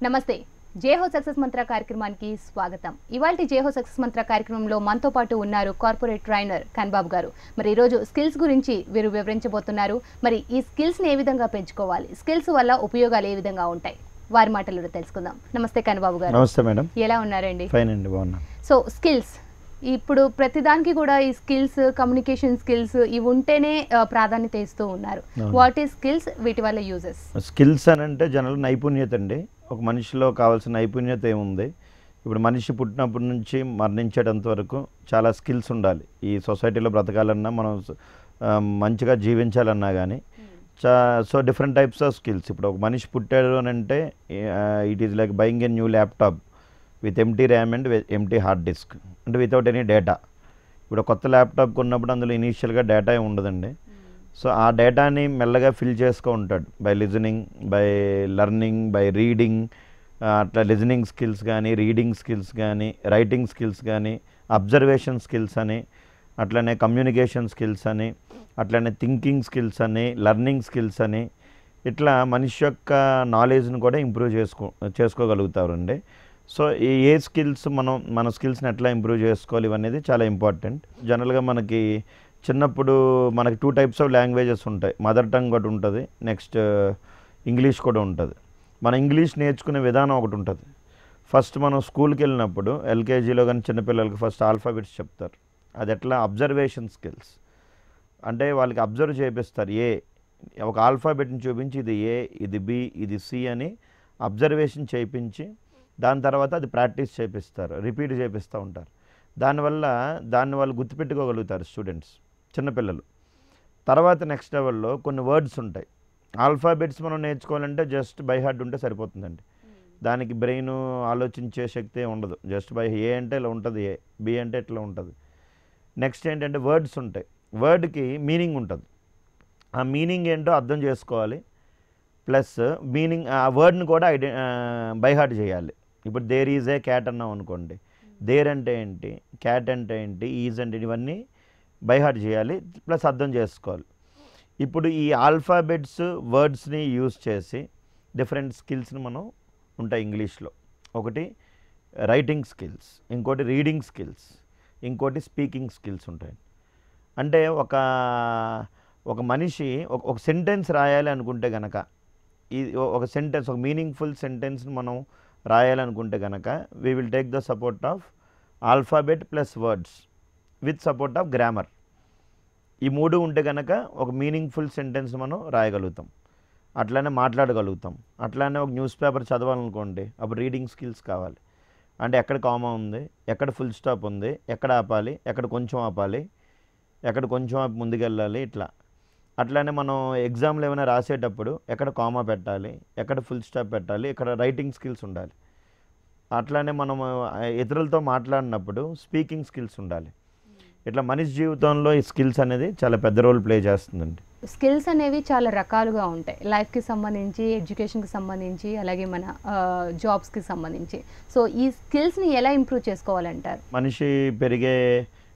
నమస్తే జేహో సక్సెస్ మంత్ర కార్యక్రమానికి స్వాగతం. ఇవాల్టి జేహో సక్సెస్ మంత్ర కార్యక్రమంలో మనతో పాటు ఉన్నారు కార్పొరేట్ ట్రైనర్ కన్బాబు గారు. మరి ఈ రోజు స్కిల్స్ గురించి వీరు వివరించబోతున్నారు. మరి ఈ స్కిల్స్ ని ఏ విధంగా పెంచుకోవాలి, స్కిల్స్ వల్ల ఉపయోగాలు ఏ విధంగా ఉంటాయి, వారి మాటల్లో తెలుసుకుందాం. నమస్తే కన్బాబు గారు. నమస్తే మేడం. ఎలా ఉన్నారండి? ఫైన్ అండి, బాగున్నాను. సో స్కిల్స్ ఇప్పుడు ప్రతిదానికి కూడా ఈ స్కిల్స్, కమ్యూనికేషన్ స్కిల్స్ ఇవి ఉంటేనే ప్రాధాన్యత ఇస్తూ ఉన్నారు. వాట్ ఈస్ స్కిల్స్, వీటి వల్ల యూజెస్? స్కిల్స్ అని అంటే జనరల్ నైపుణ్యత అండి. ఒక మనిషిలో కావాల్సిన నైపుణ్యత ఏముంది? ఇప్పుడు మనిషి పుట్టినప్పటి నుంచి మరణించేటంత వరకు చాలా స్కిల్స్ ఉండాలి. ఈ సొసైటీలో బ్రతకాలన్నా, మనం మంచిగా జీవించాలన్నా కానీ so different types of skills. ఇప్పుడు ఒక మనిషి పుట్టాడు అని అంటే it is like buying a new laptop with empty RAM and empty hard disk, అంటే వితౌట్ ఎనీ డేటా. ఇప్పుడు కొత్త ల్యాప్టాప్ కొన్నప్పుడు అందులో ఇనీషియల్గా డేటా ఉండదండి. సో ఆ డేటాని మెల్లగా ఫిల్ చేసుకో ఉంటాడు by listening, by learning, by reading. అట్లా లిజనింగ్ స్కిల్స్ కానీ, రీడింగ్ స్కిల్స్ కానీ, రైటింగ్ స్కిల్స్ కానీ, అబ్జర్వేషన్ స్కిల్స్ అని, అట్లనే కమ్యూనికేషన్ స్కిల్స్ అని, అట్లనే థింకింగ్ స్కిల్స్ అని, లర్నింగ్ స్కిల్స్ అని, ఇట్లా మనిషి యొక్క నాలెడ్జ్ని కూడా ఇంప్రూవ్ చేసుకోగలుగుతారండి. సో ఏ స్కిల్స్ మన స్కిల్స్ని ఎట్లా ఇంప్రూవ్ చేసుకోవాలి ఇవనేది చాలా ఇంపార్టెంట్. జనరల్గా మనకి చిన్నప్పుడు మనకి 2 టైప్స్ ఆఫ్ లాంగ్వేజెస్ ఉంటాయి. మదర్ టంగ్ ఒకటి ఉంటుంది, నెక్స్ట్ ఇంగ్లీష్ కూడా ఉంటుంది. మన ఇంగ్లీష్ నేర్చుకునే విధానం ఒకటి ఉంటుంది. ఫస్ట్ మనం స్కూల్కి వెళ్ళినప్పుడు ఎల్కేజీలో కానీ చిన్నపిల్లలకి ఫస్ట్ ఆల్ఫాబెట్స్ చెప్తారు. అది ఎట్లా అబ్జర్వేషన్ స్కిల్స్ అంటే వాళ్ళకి అబ్జర్వ్ చేపిస్తారు. ఒక ఆల్ఫాబెట్ని చూపించి ఇది ఏ, ఇది బి, ఇది సి అని అబ్జర్వేషన్ చేయించి దాని తర్వాత అది ప్రాక్టీస్ చేపిస్తారు, రిపీట్ చేపిస్తూ ఉంటారు. దాన్ని వాళ్ళు గుర్తుపెట్టుకోగలుగుతారు స్టూడెంట్స్, చిన్నపిల్లలు. తర్వాత నెక్స్ట్ లెవెల్లో కొన్ని వర్డ్స్ ఉంటాయి. ఆల్ఫాబెట్స్ మనం నేర్చుకోవాలంటే జస్ట్ బై హార్ట్ ఉంటే సరిపోతుందండి. దానికి బ్రెయిన్ ఆలోచించే శక్తి ఉండదు. జస్ట్ బై ఏ అంటే ఇలా ఉంటుంది, ఏ బి అంటే ఇట్లా ఉంటుంది. నెక్స్ట్ ఏంటంటే వర్డ్స్ ఉంటాయి. వర్డ్కి మీనింగ్ ఉంటుంది. ఆ మీనింగ్ ఏంటో అర్థం చేసుకోవాలి, ప్లస్ మీనింగ్ ఆ వర్డ్ని కూడా బై హార్ట్ చేయాలి. ఇప్పుడు దేర్ ఈజ్ ఏ క్యాట్ అన్నాం అనుకోండి, దేర్ అంటే ఏంటి, క్యాట్ అంటే ఏంటి, ఈజ్ అంటే ఇవన్నీ బై హార్ట్ చేయాలి, ప్లస్ అర్థం చేసుకోవాలి. ఇప్పుడు ఈ ఆల్ఫాబెట్స్, వర్డ్స్ని యూజ్ చేసి డిఫరెంట్ స్కిల్స్ని మనం ఉంటాయి ఇంగ్లీష్లో. ఒకటి రైటింగ్ స్కిల్స్, ఇంకోటి రీడింగ్ స్కిల్స్, ఇంకోటి స్పీకింగ్ స్కిల్స్ ఉంటాయి. అంటే ఒక మనిషి ఒక సెంటెన్స్ రాయాలి అనుకుంటే కనుక, ఒక సెంటెన్స్, ఒక మీనింగ్ఫుల్ సెంటెన్స్ని మనం రాయాలనుకుంటే కనుక we will take the support of alphabet plus words with support of grammar. ఈ 3 ఉంటే కనుక ఒక మీనింగ్ఫుల్ సెంటెన్స్ మనం రాయగలుగుతాం, అట్లానే మాట్లాడగలుగుతాం. అట్లానే ఒక న్యూస్ పేపర్ చదవాలనుకోండి, అప్పుడు రీడింగ్ స్కిల్స్ కావాలి. అంటే ఎక్కడ కామా ఉంది, ఎక్కడ ఫుల్ స్టాప్ ఉంది, ఎక్కడ ఆపాలి, ఎక్కడ కొంచెం ఆపాలి, ఎక్కడ కొంచెం ఆపి ముందుకెళ్ళాలి, ఇట్లా. అట్లానే మనం ఎగ్జామ్లు ఏమైనా రాసేటప్పుడు ఎక్కడ కామా పెట్టాలి, ఎక్కడ ఫుల్ స్టాప్ పెట్టాలి, ఇక్కడ రైటింగ్ స్కిల్స్ ఉండాలి. అట్లానే మనం ఇతరులతో మాట్లాడినప్పుడు స్పీకింగ్ స్కిల్స్ ఉండాలి. ఇట్లా మనిషి జీవితంలో ఈ స్కిల్స్ అనేది చాలా పెద్ద రోల్ ప్లే చేస్తుందండి. స్కిల్స్ అనేవి చాలా రకాలుగా ఉంటాయి, లైఫ్కి సంబంధించి, ఎడ్యుకేషన్కి సంబంధించి, అలాగే మన జాబ్స్కి సంబంధించి. సో ఈ స్కిల్స్ని ఎలా ఇంప్రూవ్ చేసుకోవాలంటారు? మనిషి పెరిగే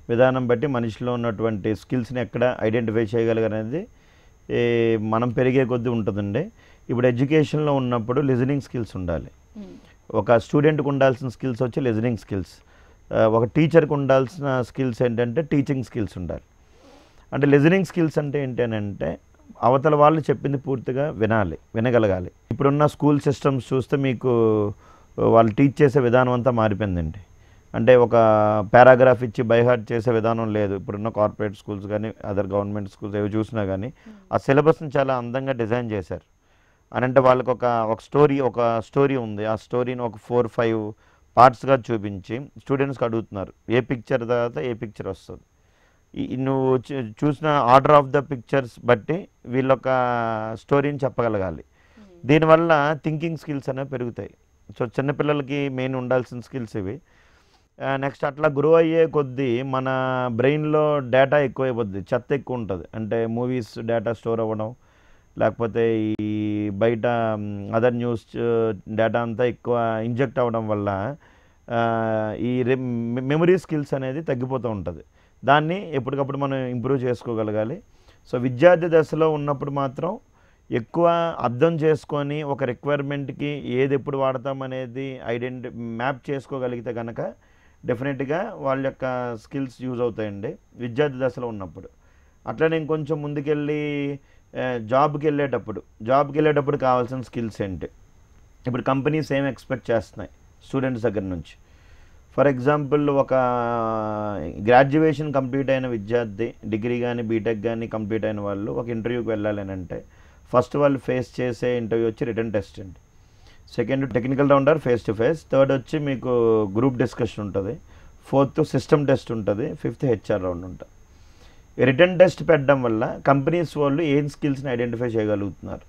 విధానం బట్టి మనిషిలో ఉన్నటువంటి స్కిల్స్ని ఎక్కడ ఐడెంటిఫై చేయగలగనేది మనం పెరిగే కొద్దీ ఉంటుందండి. ఇప్పుడు ఎడ్యుకేషన్లో ఉన్నప్పుడు లిజనింగ్ స్కిల్స్ ఉండాలి. ఒక స్టూడెంట్కి ఉండాల్సిన స్కిల్స్ వచ్చి లిజనింగ్ స్కిల్స్. ఒక టీచర్కి ఉండాల్సిన స్కిల్స్ ఏంటంటే టీచింగ్ స్కిల్స్ ఉండాలి. అంటే లిజనింగ్ స్కిల్స్ అంటే ఏంటంటే అవతల వాళ్ళు చెప్పింది పూర్తిగా వినగలగాలి. ఇప్పుడున్న స్కూల్ సిస్టమ్స్ చూస్తే మీకు వాళ్ళు టీచ్ చేసే విధానం అంతా మారిపోయిందండి. అంటే ఒక పారాగ్రాఫ్ ఇచ్చి బై హార్ట్ చేసే విధానం లేదు. ఇప్పుడున్న కార్పొరేట్ స్కూల్స్ కానీ, అదర్ గవర్నమెంట్ స్కూల్స్ ఏవి చూసినా కానీ ఆ సిలబస్ని చాలా అందంగా డిజైన్ చేశారు. అని అంటే వాళ్ళకి ఒక స్టోరీ ఉంది. ఆ స్టోరీని ఒక 4-5 పార్ట్స్గా చూపించి స్టూడెంట్స్కి అడుగుతున్నారు, ఏ పిక్చర్ తర్వాత ఏ పిక్చర్ వస్తుంది. నువ్వు చూసిన ఆర్డర్ ఆఫ్ ద పిక్చర్స్ బట్టి వీళ్ళొక స్టోరీని చెప్పగలగాలి. దీనివల్ల థింకింగ్ స్కిల్స్ అనేవి పెరుగుతాయి. సో చిన్నపిల్లలకి మెయిన్ ఉండాల్సిన స్కిల్స్ ఇవి. నెక్స్ట్ అట్లా గ్రో అయ్యే కొద్దీ మన బ్రెయిన్లో డేటా ఎక్కువైపోద్ది, చెత్త ఎక్కువ ఉంటుంది. అంటే మూవీస్ డేటా స్టోర్ అవ్వడం, లేకపోతే ఈ బయట అదర్ న్యూస్ డేటా అంతా ఎక్కువ ఇంజెక్ట్ అవ్వడం వల్ల ఈ మెమరీ స్కిల్స్ అనేది తగ్గిపోతూ ఉంటుంది. దాన్ని ఎప్పటికప్పుడు మనం ఇంప్రూవ్ చేసుకోగలగాలి. సో విద్యార్థి దశలో ఉన్నప్పుడు మాత్రం ఎక్కువ అర్థం చేసుకొని ఒక రిక్వైర్మెంట్కి ఏది ఎప్పుడు వాడతామనేది మ్యాప్ చేసుకోగలిగితే కనుక డెఫినెట్గా వాళ్ళ యొక్క స్కిల్స్ యూజ్ అవుతాయండి విద్యార్థి దశలో ఉన్నప్పుడు. అట్లనే ఇంకొంచెం ముందుకెళ్ళి జాబ్కి వెళ్ళేటప్పుడు కావాల్సిన స్కిల్స్ ఏంటి, ఇప్పుడు కంపెనీస్ ఏం ఎక్స్పెక్ట్ చేస్తున్నాయి స్టూడెంట్స్ దగ్గర నుంచి. ఫర్ ఎగ్జాంపుల్ ఒక గ్రాడ్యుయేషన్ కంప్లీట్ అయిన విద్యార్థి, డిగ్రీ కానీ బీటెక్ కానీ కంప్లీట్ అయిన వాళ్ళు ఒక ఇంటర్వ్యూకి వెళ్ళాలని అంటే ఫస్ట్ వాళ్ళు ఫేస్ చేసే ఇంటర్వ్యూ వచ్చి రిటన్ టెస్ట్ అండి. Second technical round or face to face. Third వచ్చి మీకు గ్రూప్ డిస్కషన్ ఉంటుంది. ఫోర్త్ సిస్టమ్ టెస్ట్ ఉంటుంది. ఫిఫ్త్ హెచ్ఆర్ రౌండ్ ఉంటుంది. రిటన్ టెస్ట్ పెట్టడం వల్ల కంపెనీస్ వాళ్ళు ఏం స్కిల్స్ని ఐడెంటిఫై చేయగలుగుతున్నారు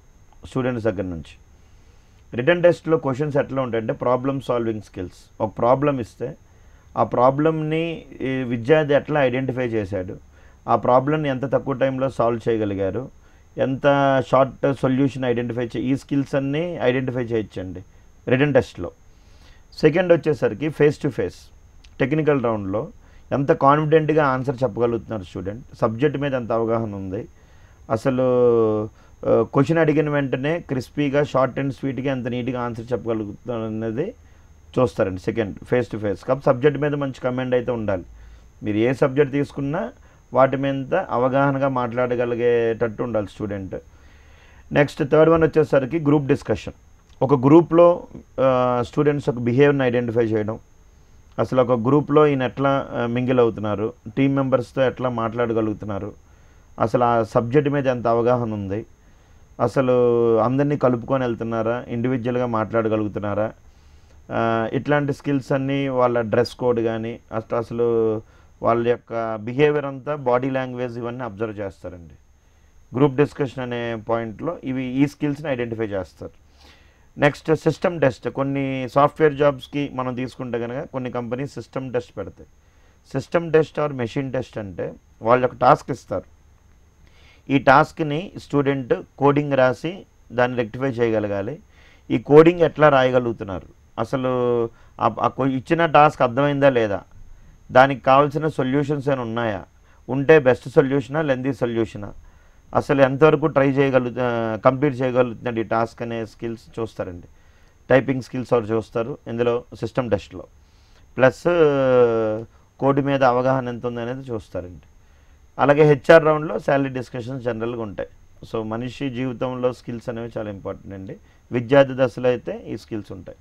స్టూడెంట్స్ దగ్గర నుంచి. రిటన్ టెస్ట్లో క్వశ్చన్స్ ఎట్లా ఉంటాయంటే ప్రాబ్లమ్ సాల్వింగ్ స్కిల్స్. ఒక ప్రాబ్లం ఇస్తే ఆ ప్రాబ్లమ్ని విద్యార్థి ఎట్లా ఐడెంటిఫై చేశాడు, ఆ ప్రాబ్లమ్ని ఎంత తక్కువ టైంలో సాల్వ్ చేయగలిగారు, ఎంత షార్ట్ సొల్యూషన్ ఈ స్కిల్స్ అన్నీ ఐడెంటిఫై చేయొచ్చండి రిటన్ టెస్ట్లో. సెకండ్ వచ్చేసరికి ఫేస్ టు ఫేస్ టెక్నికల్ రౌండ్లో ఎంత కాన్ఫిడెంట్గా ఆన్సర్ చెప్పగలుగుతున్నారు స్టూడెంట్, సబ్జెక్ట్ మీద ఎంత అవగాహన ఉంది, అసలు క్వశ్చన్ అడిగిన వెంటనే క్రిస్పీగా షార్ట్ అండ్ స్వీట్గా ఎంత నీట్గా ఆన్సర్ చెప్పగలుగుతున్నారు అనేది చూస్తారండి సెకండ్ ఫేస్ టు ఫేస్. కాబట్టి సబ్జెక్ట్ మీద మంచి కమెంట్ అయితే ఉండాలి. మీరు ఏ సబ్జెక్ట్ తీసుకున్నా వాటి మీద అవగాహనగా మాట్లాడగలిగేటట్టు ఉండాలి స్టూడెంట్. నెక్స్ట్ థర్డ్ వన్ వచ్చేసరికి గ్రూప్ డిస్కషన్. ఒక గ్రూప్లో స్టూడెంట్స్ ఒక బిహేవియర్ని ఐడెంటిఫై చేయడం, అసలు ఒక గ్రూప్లో ఈయన ఎట్లా మింగిల్ అవుతున్నారు, టీం మెంబర్స్తో ఎట్లా మాట్లాడగలుగుతున్నారు, అసలు ఆ సబ్జెక్ట్ మీద ఎంత అవగాహన ఉంది, అసలు అందరినీ కలుపుకొని వెళ్తున్నారా, ఇండివిజువల్గా మాట్లాడగలుగుతున్నారా, ఇట్లాంటి స్కిల్స్ అన్నీ వాళ్ళ డ్రెస్ కోడ్ కానీ అసలు వాళ్ళ యొక్క బిహేవియర్ అంతా బాడీ లాంగ్వేజ్ ఇవన్నీ అబ్జర్వ్ చేస్తారండి. గ్రూప్ డిస్కషన్ అనే పాయింట్లో ఈ స్కిల్స్ని ఐడెంటిఫై చేస్తారు. Next system test. కొన్ని సాఫ్ట్వేర్ జాబ్స్కి మనం తీసుకుంటే కనుక కొన్ని కంపెనీస్ సిస్టమ్ టెస్ట్ పెడతాయి. System test or machine test అంటే వాళ్ళు ఒక టాస్క్ ఇస్తారు. ఈ టాస్క్ని స్టూడెంట్ కోడింగ్ రాసి దాన్ని రెక్టిఫై చేయగలగాలి. ఈ కోడింగ్ ఎట్లా రాయగలుగుతున్నారు, అసలు ఇచ్చిన టాస్క్ అర్థమైందా లేదా, దానికి కావాల్సిన సొల్యూషన్స్ ఏమైనా ఉన్నాయా, ఉంటే బెస్ట్ సొల్యూషనా లెందీ సొల్యూషనా, అసలు ఎంతవరకు కంప్లీట్ చేయగలుగుతున్నాడు ఈ టాస్క్ అనే స్కిల్స్ చూస్తారండి. టైపింగ్ స్కిల్స్ వాళ్ళు చూస్తారు ఇందులో సిస్టమ్ టెస్ట్లో. ప్లస్ కోడ్ మీద అవగాహన ఎంత ఉంది అనేది చూస్తారండి. అలాగే హెచ్ఆర్ రౌండ్లో శాలరీ డిస్కషన్స్ జనరల్గా ఉంటాయి. సో మనిషి జీవితంలో స్కిల్స్ అనేవి చాలా ఇంపార్టెంట్ అండి. విద్యార్థి దశలో అయితే ఈ స్కిల్స్ ఉంటాయి.